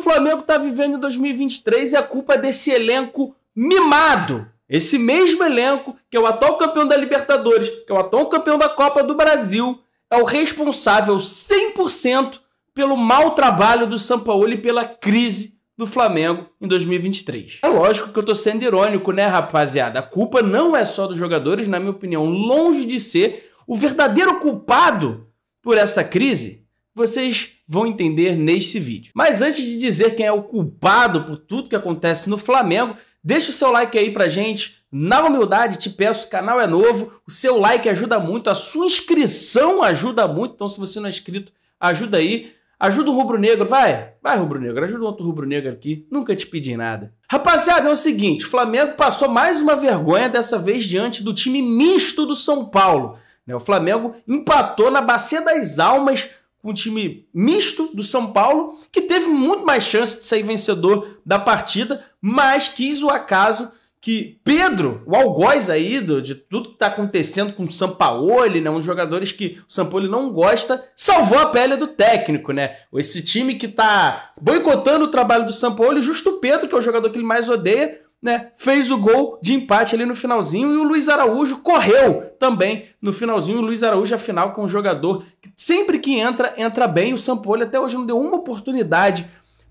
Flamengo está vivendo em 2023 é a culpa desse elenco mimado. Esse mesmo elenco, que é o atual campeão da Libertadores, que é o atual campeão da Copa do Brasil, é o responsável 100% pelo mau trabalho do Sampaoli e pela crise do Flamengo em 2023. É lógico que eu tô sendo irônico, né, rapaziada? A culpa não é só dos jogadores, na minha opinião, longe de ser o verdadeiro culpado por essa crise, vocês vão entender nesse vídeo. Mas antes de dizer quem é o culpado por tudo que acontece no Flamengo, deixa o seu like aí pra gente. Na humildade, te peço, o canal é novo, o seu like ajuda muito, a sua inscrição ajuda muito, então se você não é inscrito, ajuda aí. Ajuda o rubro-negro, vai rubro-negro, ajuda o outro rubro-negro aqui, nunca te pedi nada. Rapaziada, é o seguinte, o Flamengo passou mais uma vergonha, dessa vez diante do time misto do São Paulo. O Flamengo empatou na Bacia das Almas com o time misto do São Paulo, que teve muito mais chance de sair vencedor da partida, mas quis o acaso que Pedro, o algoz aí de tudo que está acontecendo com o Sampaoli, né, um dos jogadores que o Sampaoli não gosta, salvou a pele do técnico, né? Esse time que está boicotando o trabalho do Sampaoli, justo o Pedro, que é o jogador que ele mais odeia, né, fez o gol de empate ali no finalzinho, e o Luiz Araújo correu também no finalzinho. O Luiz Araújo, afinal, que é um jogador que sempre que entra bem. O Sampaoli até hoje não deu uma oportunidade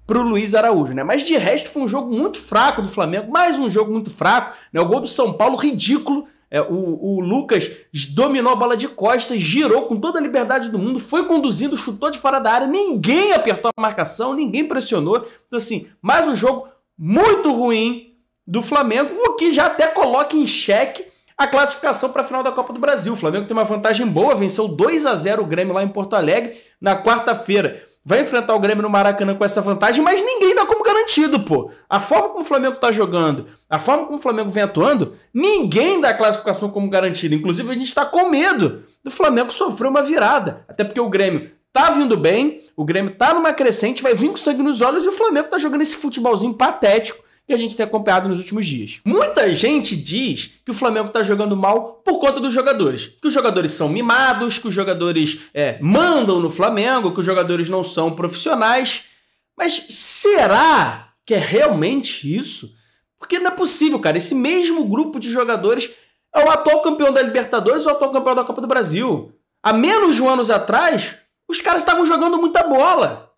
para o Luiz Araújo, né? Mas de resto foi um jogo muito fraco do Flamengo, mais um jogo muito fraco, né? O gol do São Paulo, ridículo. O Lucas dominou a bola de costas, girou com toda a liberdade do mundo, foi conduzindo, chutou de fora da área, ninguém apertou a marcação, ninguém pressionou. Então assim, mais um jogo muito ruim do Flamengo, o que já até coloca em xeque a classificação para a final da Copa do Brasil. O Flamengo tem uma vantagem boa, venceu 2-0 o Grêmio lá em Porto Alegre na quarta-feira. Vai enfrentar o Grêmio no Maracanã com essa vantagem, mas ninguém dá como garantido, pô. A forma como o Flamengo tá jogando, a forma como o Flamengo vem atuando, ninguém dá a classificação como garantida. Inclusive, a gente tá com medo do Flamengo sofrer uma virada. Até porque o Grêmio tá vindo bem, o Grêmio tá numa crescente, vai vir com sangue nos olhos, e o Flamengo tá jogando esse futebolzinho patético que a gente tem acompanhado nos últimos dias. Muita gente diz que o Flamengo tá jogando mal por conta dos jogadores. Que os jogadores são mimados, que os jogadores mandam no Flamengo, que os jogadores não são profissionais. Mas será que é realmente isso? Porque não é possível, cara. Esse mesmo grupo de jogadores é o atual campeão da Libertadores e o atual campeão da Copa do Brasil. Há menos de um ano atrás, os caras estavam jogando muita bola.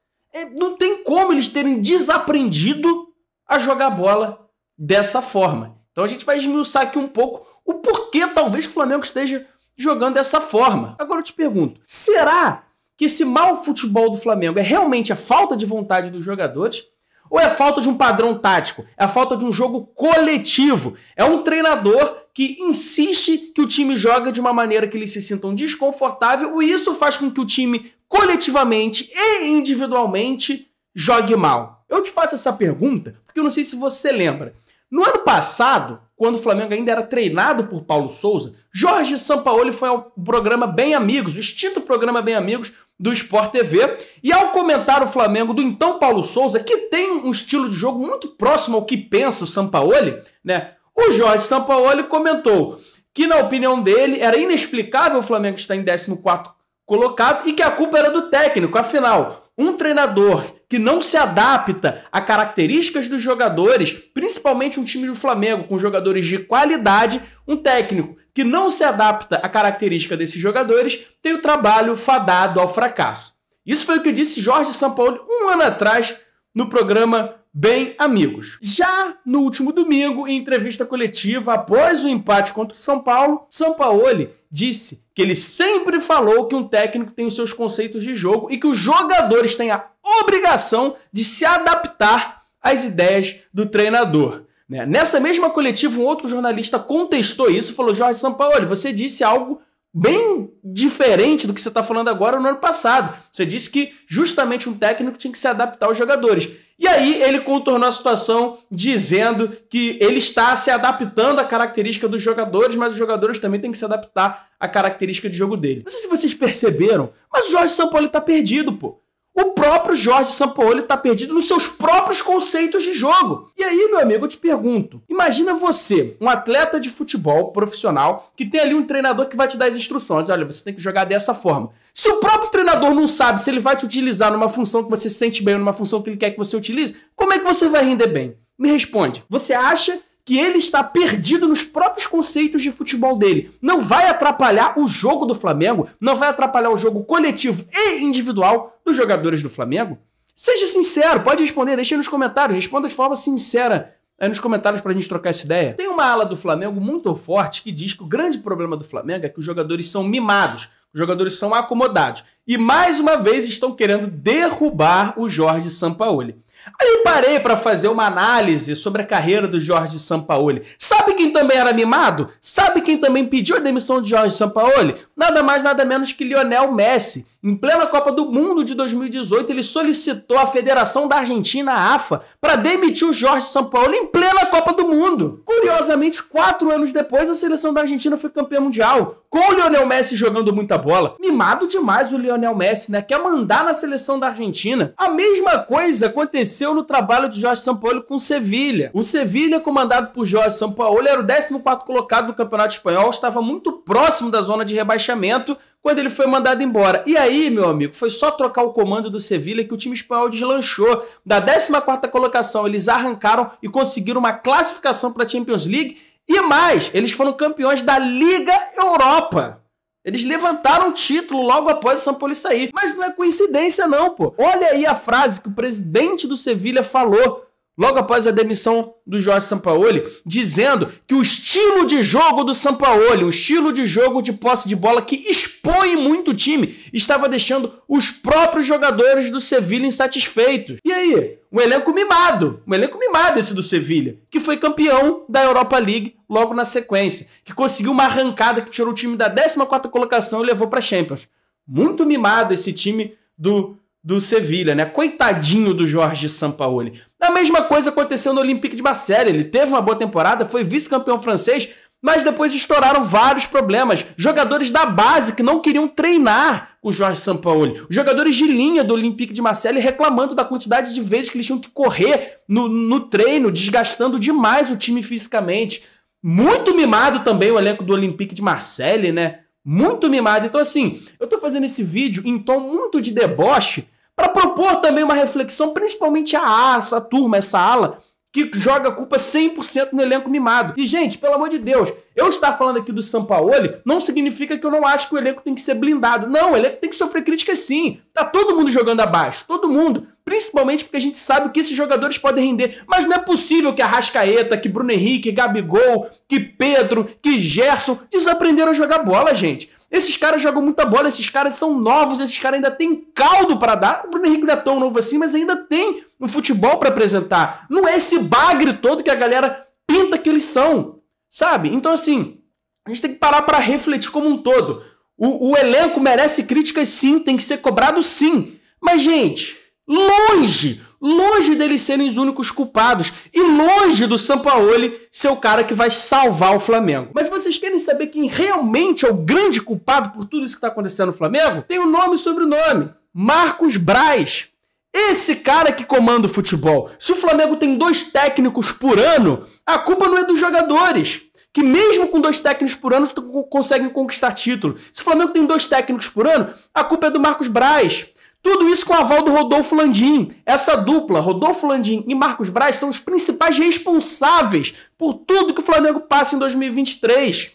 Não tem como eles terem desaprendido a jogar bola dessa forma. Então a gente vai esmiuçar aqui um pouco o porquê talvez que o Flamengo esteja jogando dessa forma. Agora eu te pergunto, será que esse mau futebol do Flamengo é realmente a falta de vontade dos jogadores? Ou é a falta de um padrão tático? É a falta de um jogo coletivo? É um treinador que insiste que o time joga de uma maneira que eles se sintam desconfortável, e isso faz com que o time coletivamente e individualmente jogue mal? Eu te faço essa pergunta porque eu não sei se você lembra. No ano passado, quando o Flamengo ainda era treinado por Paulo Souza, Jorge Sampaoli foi ao programa Bem Amigos, o extinto programa Bem Amigos do Sport TV, e ao comentar o Flamengo do então Paulo Souza, que tem um estilo de jogo muito próximo ao que pensa o Sampaoli, né? O Jorge Sampaoli comentou que, na opinião dele, era inexplicável o Flamengo estar em 14º colocado e que a culpa era do técnico. Afinal, um treinador que não se adapta a características dos jogadores, principalmente um time do Flamengo com jogadores de qualidade, um técnico que não se adapta à característica desses jogadores, tem o trabalho fadado ao fracasso. Isso foi o que disse Jorge Sampaoli um ano atrás no programa Bem Amigos. Já no último domingo, em entrevista coletiva, após o empate contra o São Paulo, Sampaoli disse que ele sempre falou que um técnico tem os seus conceitos de jogo e que os jogadores têm a obrigação de se adaptar às ideias do treinador. Nessa mesma coletiva, um outro jornalista contestou isso e falou: Jorge Sampaoli, você disse algo bem diferente do que você está falando agora no ano passado. Você disse que justamente um técnico tinha que se adaptar aos jogadores. E aí ele contornou a situação dizendo que ele está se adaptando à característica dos jogadores, mas os jogadores também têm que se adaptar à característica de jogo dele. Não sei se vocês perceberam, mas o Jorge Sampaoli está perdido, pô. O próprio Jorge Sampaoli está perdido nos seus próprios conceitos de jogo. E aí, meu amigo, eu te pergunto, imagina você, um atleta de futebol profissional, que tem ali um treinador que vai te dar as instruções. Olha, você tem que jogar dessa forma. Se o próprio treinador não sabe se ele vai te utilizar numa função que você se sente bem ou numa função que ele quer que você utilize, como é que você vai render bem? Me responde. Você acha que ele está perdido nos próprios conceitos de futebol dele? Não vai atrapalhar o jogo do Flamengo? Não vai atrapalhar o jogo coletivo e individual dos jogadores do Flamengo? Seja sincero, pode responder, deixa aí nos comentários, responda de forma sincera aí nos comentários pra gente trocar essa ideia. Tem uma ala do Flamengo muito forte que diz que o grande problema do Flamengo é que os jogadores são mimados, os jogadores são acomodados e mais uma vez estão querendo derrubar o Jorge Sampaoli. Aí eu parei para fazer uma análise sobre a carreira do Jorge Sampaoli. Sabe quem também era mimado? Sabe quem também pediu a demissão de Jorge Sampaoli? Nada mais, nada menos que Lionel Messi. Em plena Copa do Mundo de 2018, ele solicitou à Federação da Argentina, a AFA, para demitir o Jorge Sampaoli em plena Copa do Mundo. Curiosamente, 4 anos depois, a seleção da Argentina foi campeã mundial, com o Lionel Messi jogando muita bola. Mimado demais o Lionel Messi, né? Quer mandar na seleção da Argentina. A mesma coisa aconteceu no trabalho de Jorge Sampaoli com o Sevilha. O Sevilha, comandado por Jorge Sampaoli, era o 14º colocado do Campeonato Espanhol, estava muito próximo da zona de rebaixamento quando ele foi mandado embora. E aí, meu amigo, foi só trocar o comando do Sevilha que o time espanhol deslanchou. Da 14ª colocação, eles arrancaram e conseguiram uma classificação para a Champions League. E mais, eles foram campeões da Liga Europa. Eles levantaram o título logo após o Sampaoli sair. Mas não é coincidência não, pô. Olha aí a frase que o presidente do Sevilha falou logo após a demissão do Jorge Sampaoli, dizendo que o estilo de jogo do Sampaoli, o estilo de jogo de posse de bola que expõe muito o time, estava deixando os próprios jogadores do Sevilha insatisfeitos. E aí? Um elenco mimado esse do Sevilha, que foi campeão da Europa League logo na sequência, que conseguiu uma arrancada que tirou o time da 14ª colocação e levou para a Champions. Muito mimado esse time do Sevilha, né? Coitadinho do Jorge Sampaoli. A mesma coisa aconteceu no Olympique de Marseille. Ele teve uma boa temporada, foi vice-campeão francês, mas depois estouraram vários problemas. Jogadores da base que não queriam treinar com o Jorge Sampaoli. Os jogadores de linha do Olympique de Marseille reclamando da quantidade de vezes que eles tinham que correr no treino, desgastando demais o time fisicamente. Muito mimado também o elenco do Olympique de Marseille, né? Muito mimado. Então, assim, eu tô fazendo esse vídeo em tom muito de deboche para propor também uma reflexão, principalmente essa turma, essa ala, que joga a culpa 100% no elenco mimado. E, gente, pelo amor de Deus, eu estar falando aqui do Sampaoli não significa que eu não acho que o elenco tem que ser blindado. Não, o elenco tem que sofrer críticas sim. Tá todo mundo jogando abaixo, todo mundo. Principalmente porque a gente sabe o que esses jogadores podem render. Mas não é possível que Arrascaeta, que Bruno Henrique, Gabigol, que Pedro, que Gerson desaprenderam a jogar bola, gente. Esses caras jogam muita bola, esses caras são novos, esses caras ainda têm caldo para dar. O Bruno Henrique não é tão novo assim, mas ainda tem um futebol para apresentar. Não é esse bagre todo que a galera pinta que eles são, sabe? Então, assim, a gente tem que parar para refletir como um todo. O elenco merece críticas sim, tem que ser cobrado sim. Mas, gente, longe deles serem os únicos culpados e longe do Sampaoli ser o cara que vai salvar o Flamengo. Mas vocês querem saber quem realmente é o grande culpado por tudo isso que está acontecendo no Flamengo? Tem o nome e sobrenome. Marcos Braz. Esse cara que comanda o futebol. Se o Flamengo tem 2 técnicos por ano, a culpa não é dos jogadores, que mesmo com 2 técnicos por ano conseguem conquistar título. Se o Flamengo tem 2 técnicos por ano, a culpa é do Marcos Braz. Tudo isso com o aval do Rodolfo Landim. Essa dupla, Rodolfo Landim e Marcos Braz, são os principais responsáveis por tudo que o Flamengo passa em 2023.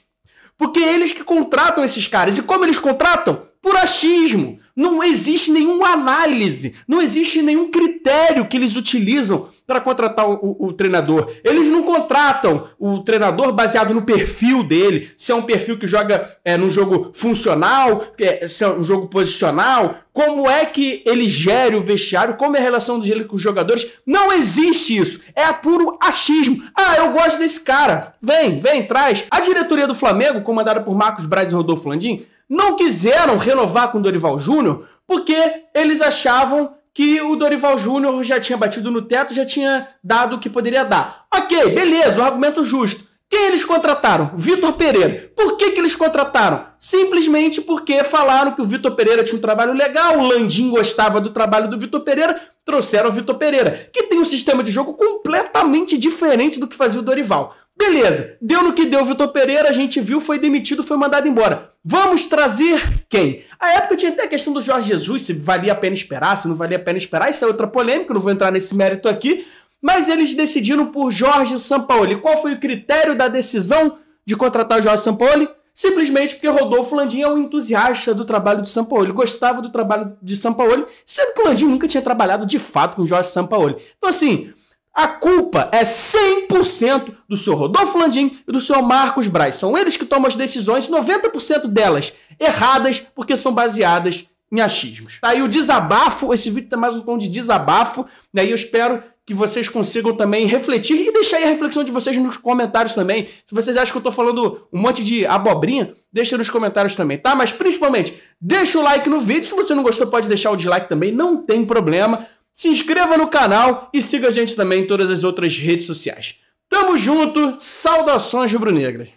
Porque eles que contratam esses caras. E como eles contratam? Por achismo. Não existe nenhuma análise, não existe nenhum critério que eles utilizam para contratar o treinador. Eles não contratam o treinador baseado no perfil dele, se é um perfil que joga num jogo funcional, se é um jogo posicional, como é que ele gere o vestiário, como é a relação dele com os jogadores. Não existe isso, é puro achismo. Ah, eu gosto desse cara, vem, traz. A diretoria do Flamengo, comandada por Marcos Braz e Rodolfo Landim, não quiseram renovar com o Dorival Júnior porque eles achavam que o Dorival Júnior já tinha batido no teto, já tinha dado o que poderia dar. Ok, beleza, um argumento justo. Quem eles contrataram? Vitor Pereira. Por que eles contrataram? Simplesmente porque falaram que o Vitor Pereira tinha um trabalho legal, o Landim gostava do trabalho do Vitor Pereira, trouxeram o Vitor Pereira, que tem um sistema de jogo completamente diferente do que fazia o Dorival. Beleza, deu no que deu o Vitor Pereira, a gente viu, foi demitido, foi mandado embora. Vamos trazer quem? À época tinha até a questão do Jorge Jesus, se valia a pena esperar, se não valia a pena esperar, isso é outra polêmica, não vou entrar nesse mérito aqui, mas eles decidiram por Jorge Sampaoli. Qual foi o critério da decisão de contratar o Jorge Sampaoli? Simplesmente porque Rodolfo Landim é um entusiasta do trabalho de Sampaoli, gostava do trabalho de Sampaoli, sendo que o Landim nunca tinha trabalhado de fato com o Jorge Sampaoli. Então assim, a culpa é 100% do senhor Rodolfo Landim e do senhor Marcos Braz. São eles que tomam as decisões, 90% delas erradas, porque são baseadas em achismos. Tá aí o desabafo, esse vídeo tem mais um tom de desabafo, né? E eu espero que vocês consigam também refletir e deixar aí a reflexão de vocês nos comentários também. Se vocês acham que eu tô falando um monte de abobrinha, deixa nos comentários também, tá? Mas principalmente, deixa o like no vídeo. Se você não gostou, pode deixar o dislike também, não tem problema. Se inscreva no canal e siga a gente também em todas as outras redes sociais. Tamo junto, saudações rubro-negras.